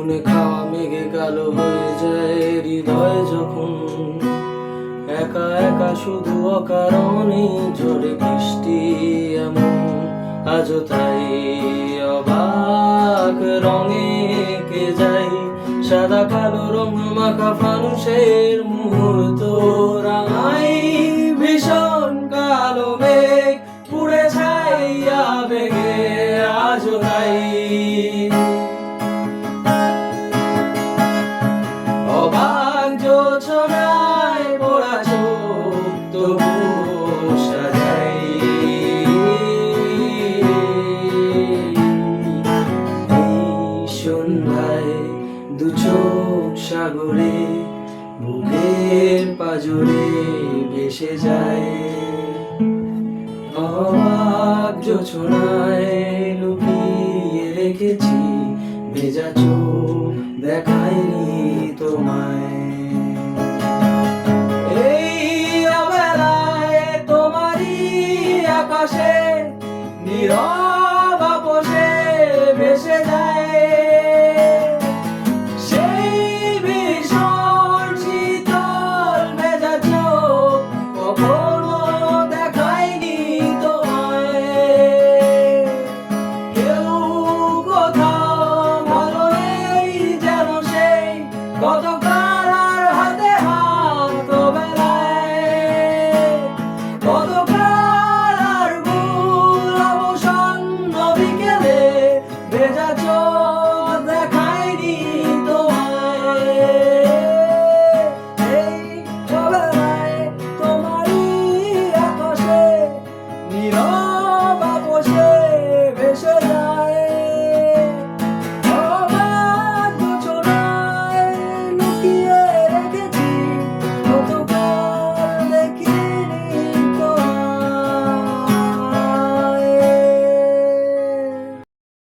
আগুনে খাওয়া মেঘে কালো হয়ে যায় হৃদয় যখন একা একা শুধু অকারণে ঝরে বৃষ্টি এমন আজও তাই অবাক রঙে কে যাই সাদা কালো রং মাখা ফানুষের মুহূর্ত রাঙাই ভীষণ কালো মেঘ পুড়ে ছাইয়া বেগে আজও তাই অবাক জোছনায় ভরা চোখ তবু সাজাই এই সন্ধ্যায় দু চোখ সাগরে বুকের পাজরে ভেসে যায় অবাক জোছনায় লুকিয়ে রেখেছি ভেজা চোখ দেখায়নি তোমায় এই অবেলায় তোমারই আকাশে নীরব আপোষে ভেসে যায় সেই ভীষণ শীতল ভেজা চোখ কখনো দেখায়নি তোমায় কেউ কোথাও ভালো নেই যেন সেই গতকাল আর হাতে হাত বেলায় গতকাল আর ভুল অবসন্ন বিকেলে ভেজা চোখ